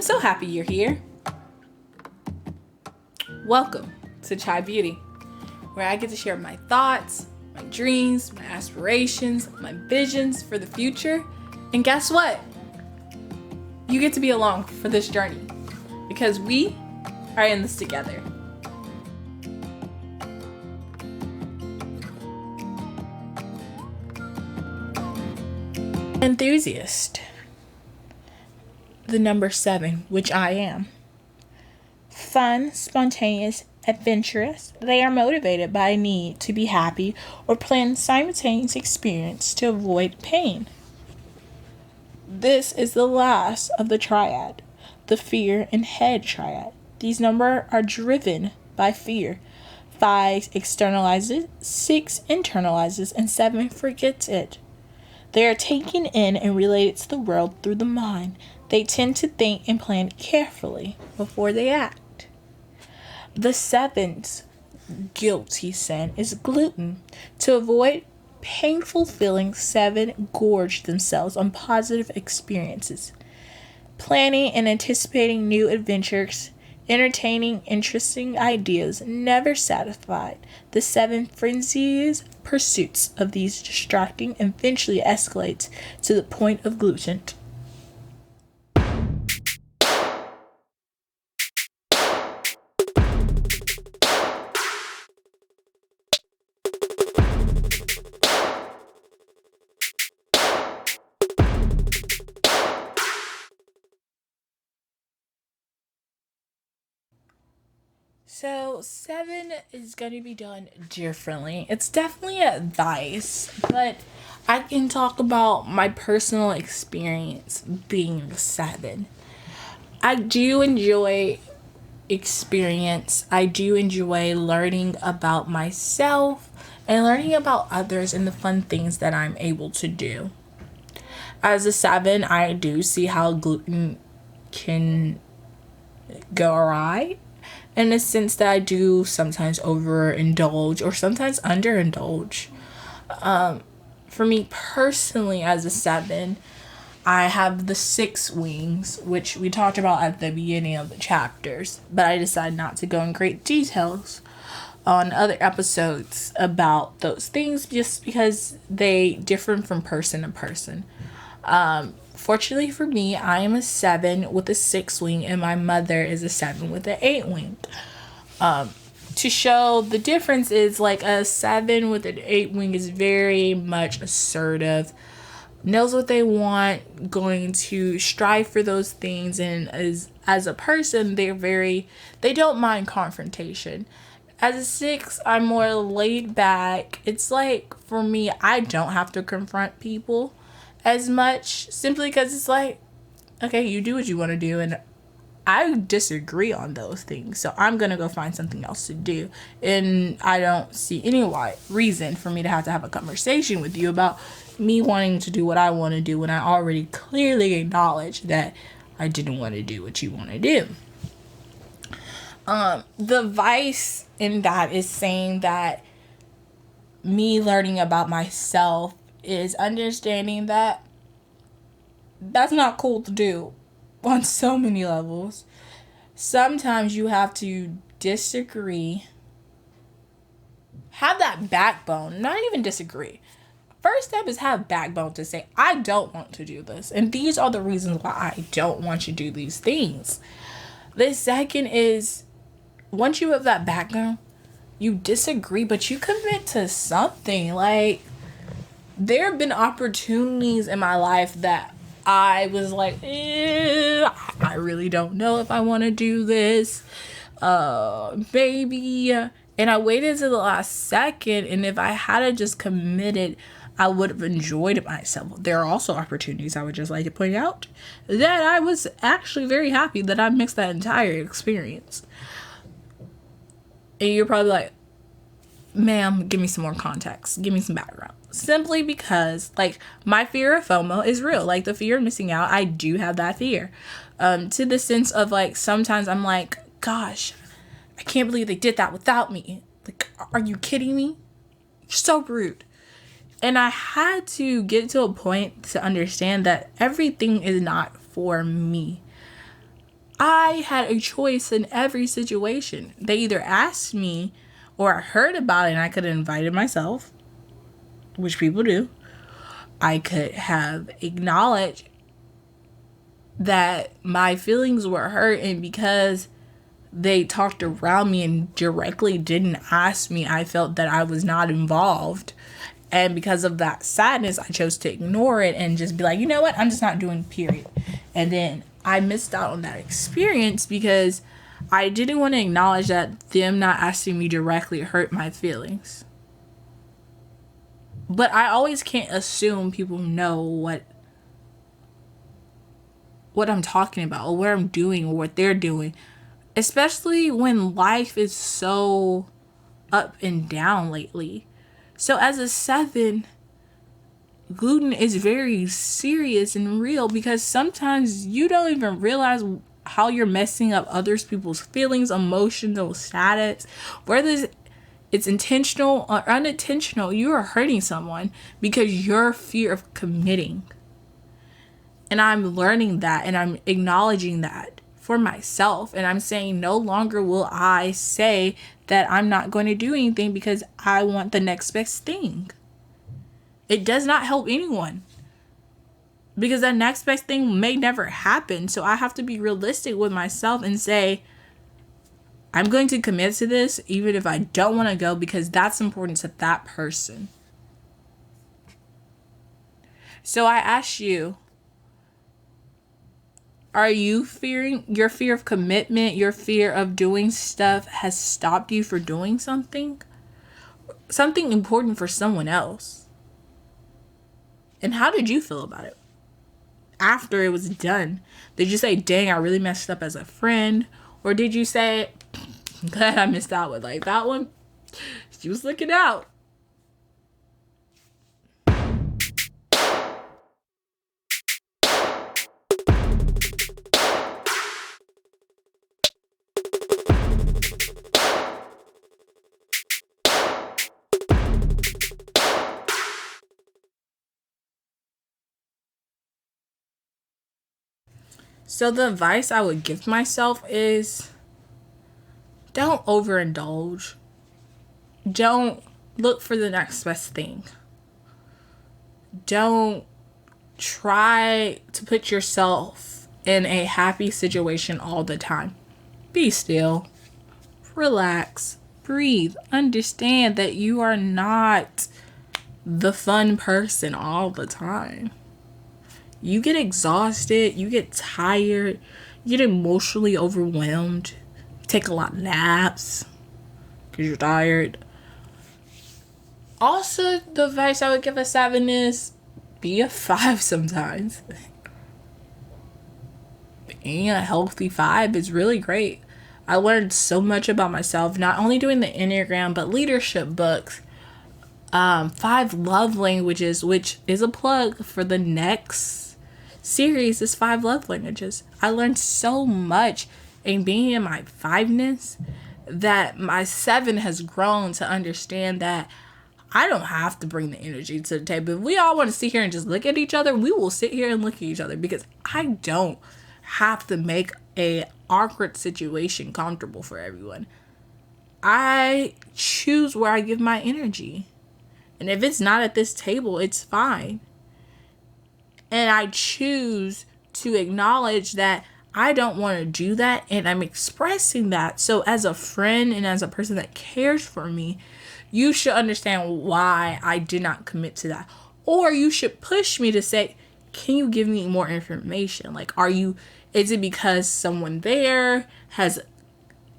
so happy you're here. Welcome to Chai Beauty, where I get to share my thoughts, my dreams, my aspirations, my visions for the future. And guess what? You get to be along for this journey because we are in this together. Enthusiast. The number 7, which I am. Fun, spontaneous, adventurous. They are motivated by a need to be happy or plan simultaneous experience to avoid pain. This is the last of the triad, the fear and head triad. These numbers are driven by fear. 5 externalizes, 6 internalizes, and 7 forgets it. They are taken in and related to the world through the mind. They tend to think and plan carefully before they act. The 7's guilty sin is gluten. To avoid painful feelings, 7 gorge themselves on positive experiences. Planning and anticipating new adventures, entertaining interesting ideas, never satisfied. The 7 frenzies pursuits of these distracting and eventually escalates to the point of gluten. So 7 is going to be done differently. It's definitely advice, but I can talk about my personal experience being 7. I do enjoy experience. I do enjoy learning about myself and learning about others and the fun things that I'm able to do. As a 7, I do see how gluten can go awry. In the sense that I do sometimes overindulge or sometimes underindulge. For me personally, as a 7, I have the 6 wings, which we talked about at the beginning of the chapters, but I decided not to go in great details on other episodes about those things just because they differ from person to person. Fortunately for me, I am a 7 with a 6 wing, and my mother is a 7 with an 8 wing. To show the difference is like a 7 with an 8 wing is very much assertive, knows what they want, going to strive for those things, and as a person, they don't mind confrontation. As a 6, I'm more laid back. It's like, for me, I don't have to confront people as much, simply because it's like, okay, you do what you want to do, and I disagree on those things, so I'm gonna go find something else to do, and I don't see any reason for me to have a conversation with you about me wanting to do what I want to do when I already clearly acknowledge that I didn't want to do what you want to do. The vice in that is saying that me learning about myself is understanding that that's not cool to do on so many levels. Sometimes you have to disagree, have that backbone, not even disagree. First step is have backbone to say, I don't want to do this, and these are the reasons why I don't want to do these things. The second is, once you have that backbone, you disagree, but you commit to something. Like, there have been opportunities in my life that I was like, I really don't know if I want to do this. Maybe. And I waited to the last second, and if I had just committed, I would have enjoyed myself. There are also opportunities I would just like to point out that I was actually very happy that I mixed that entire experience. And you're probably like, ma'am, give me some more context. Give me some background. Simply because, like, my fear of FOMO is real. Like, the fear of missing out, I do have that fear. To the sense of, like, sometimes I'm like, gosh, I can't believe they did that without me. Like, are you kidding me? You're so rude. And I had to get to a point to understand that everything is not for me. I had a choice in every situation. They either asked me or I heard about it and I could have invited myself, which people do. I could have acknowledged that my feelings were hurt, and because they talked around me and directly didn't ask me, I felt that I was not involved. And because of that sadness, I chose to ignore it and just be like, you know what? I'm just not doing it, period. And then I missed out on that experience because I didn't want to acknowledge that them not asking me directly hurt my feelings. But I always can't assume people know what I'm talking about or what I'm doing or what they're doing. Especially when life is so up and down lately. So as a 7, gluten is very serious and real because sometimes you don't even realize how you're messing up other people's feelings, emotional status, whether it's intentional or unintentional. You are hurting someone because your fear of committing. And I'm learning that and I'm acknowledging that for myself. And I'm saying no longer will I say that I'm not going to do anything because I want the next best thing. It does not help anyone. Because that next best thing may never happen. So I have to be realistic with myself and say, I'm going to commit to this even if I don't want to go because that's important to that person. So I ask you, are you fearing, your fear of commitment, your fear of doing stuff has stopped you for doing something? Something important for someone else. And how did you feel about it? After it was done, did you say, dang, I really messed up as a friend? Or did you say, glad I missed out with like that one? She was looking out. So the advice I would give myself is don't overindulge. Don't look for the next best thing. Don't try to put yourself in a happy situation all the time. Be still. Relax. Breathe. Understand that you are not the fun person all the time. You get exhausted, you get tired, you get emotionally overwhelmed, you take a lot of naps because you're tired. Also, the advice I would give a 7 is be a 5 sometimes. Being a healthy 5 is really great. I learned so much about myself, not only doing the Enneagram, but leadership books. 5 love languages, which is a plug for the next series, is 5 love languages. I learned so much in being in my 5-ness that my 7 has grown to understand that I don't have to bring the energy to the table. If we all want to sit here and just look at each other, we will sit here and look at each other because I don't have to make a awkward situation comfortable for everyone. I choose where I give my energy. And if it's not at this table, it's fine. And I choose to acknowledge that I don't want to do that, and I'm expressing that. So as a friend and as a person that cares for me, you should understand why I did not commit to that. Or you should push me to say, can you give me more information? Like, is it because someone there has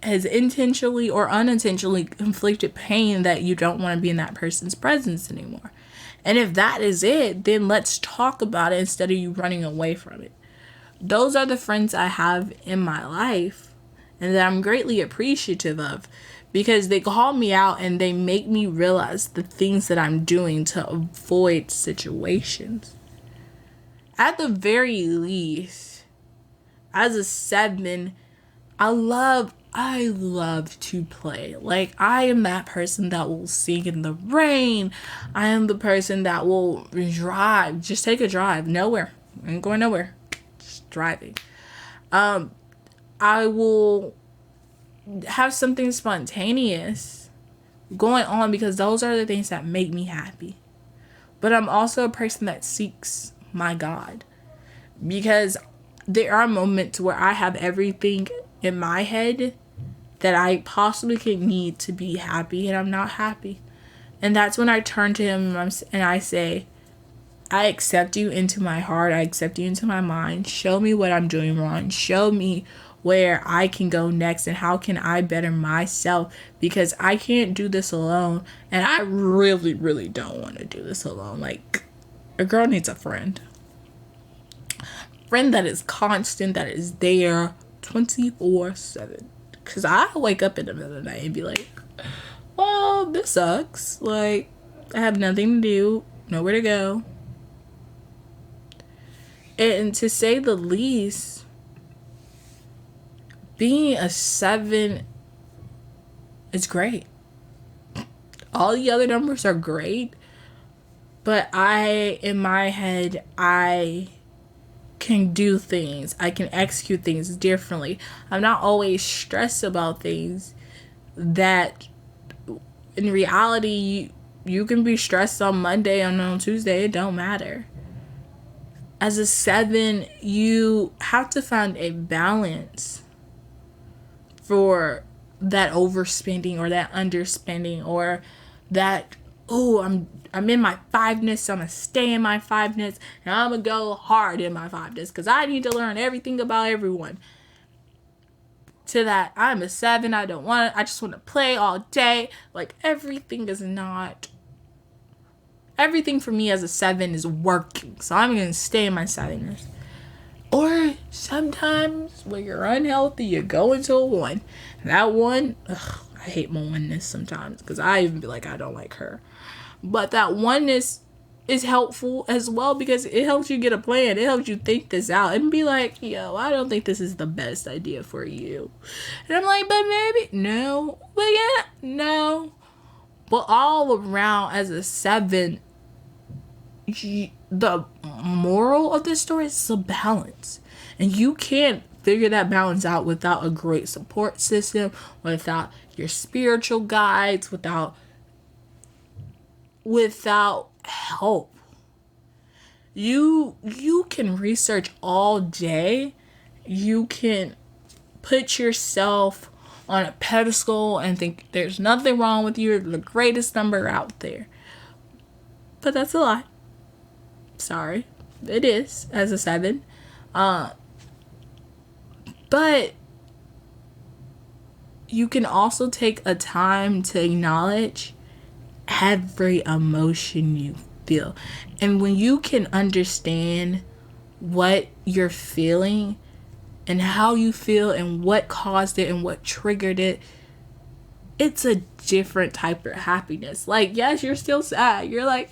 intentionally or unintentionally inflicted pain that you don't want to be in that person's presence anymore? And if that is it, then let's talk about it instead of you running away from it. Those are the friends I have in my life and that I'm greatly appreciative of because they call me out and they make me realize the things that I'm doing to avoid situations. At the very least, as a 7, I love to play. Like, I am that person that will sing in the rain. I am the person that will drive. Just take a drive. Nowhere. I ain't going nowhere. Just driving. I will have something spontaneous going on because those are the things that make me happy. But I'm also a person that seeks my God, because there are moments where I have everything in my head that I possibly could need to be happy, and I'm not happy. And that's when I turn to him and I say, I accept you into my heart. I accept you into my mind. Show me what I'm doing wrong. Show me where I can go next and how can I better myself, because I can't do this alone. And I really, really don't want to do this alone. Like, a girl needs a friend. Friend that is constant, that is there 24/7. Because I wake up in the middle of the night and be like, well, this sucks. Like, I have nothing to do, nowhere to go. And to say the least, being a 7 is great. All the other numbers are great. But in my head, I can do things. I can execute things differently. I'm not always stressed about things that in reality you can be stressed on Monday and on Tuesday. It don't matter. As a 7, you have to find a balance for that overspending or that underspending, or that, oh, I'm in my 5ness, so I'm going to stay in my 5ness, and I'm going to go hard in my 5ness because I need to learn everything about everyone. To that, I'm a 7, I just want to play all day. Like, everything for me as a 7 is working, so I'm going to stay in my 7ness. Or sometimes when you're unhealthy, you go into a 1. And that 1, I hate my 1ness sometimes because I even be like, I don't like her. But that 1ness is helpful as well because it helps you get a plan. It helps you think this out and be like, yo, I don't think this is the best idea for you. And I'm like, but maybe, no. But yeah, no. But all around as a 7, the moral of this story is a balance. And you can't figure that balance out without a great support system, without your spiritual guides, without help. You can research all day. You can put yourself on a pedestal and think there's nothing wrong with you. You're the greatest number out there. But that's a lie. Sorry. It is, as a 7. But you can also take a time to acknowledge every emotion you feel. And when you can understand what you're feeling and how you feel and what caused it and what triggered it, it's a different type of happiness. Like, yes, you're still sad. You're like,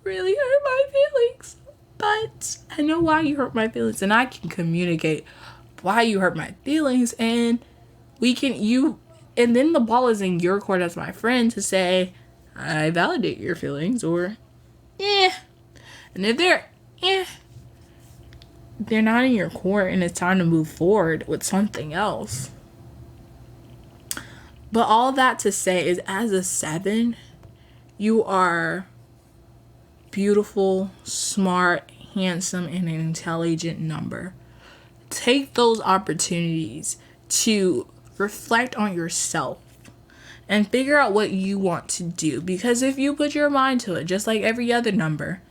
really hurt my feelings. But I know why you hurt my feelings, and I can communicate why you hurt my feelings, and and then the ball is in your court as my friend to say, I validate your feelings, or, And if they're not in your court and it's time to move forward with something else. But all that to say is, as a 7, you are beautiful, smart, handsome, and an intelligent number. Take those opportunities to reflect on yourself and figure out what you want to do. Because if you put your mind to it, just like every other number,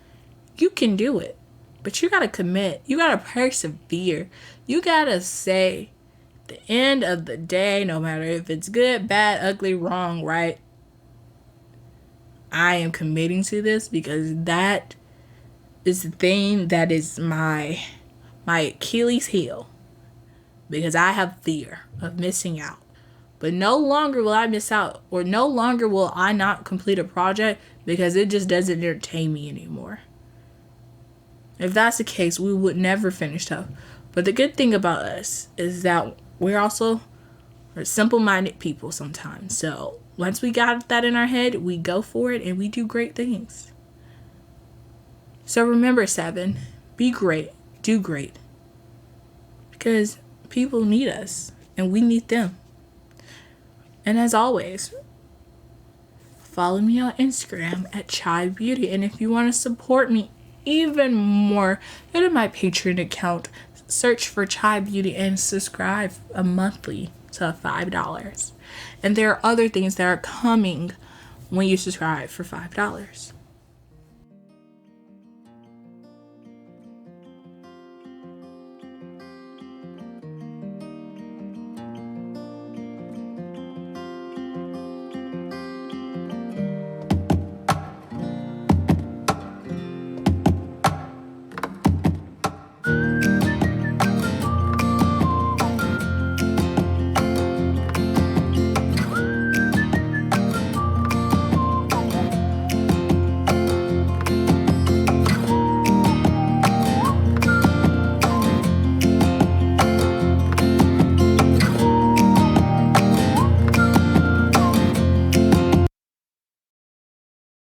you can do it. But you gotta commit. You gotta persevere. You gotta say, at the end of the day, no matter if it's good, bad, ugly, wrong, right, I am committing to this, because that is the thing that is my Achilles heel. Because I have fear of missing out. But no longer will I miss out, or no longer will I not complete a project because it just doesn't entertain me anymore. If that's the case, we would never finish stuff. But the good thing about us is that we're simple-minded people sometimes. So once we got that in our head, we go for it and we do great things. So remember, 7, be great, do great. Because People need us, and we need them. And as always, follow me on Instagram at Chai Beauty. And if you want to support me even more, go to my Patreon account, search for Chai Beauty, and subscribe monthly to $5. And there are other things that are coming when you subscribe for $5.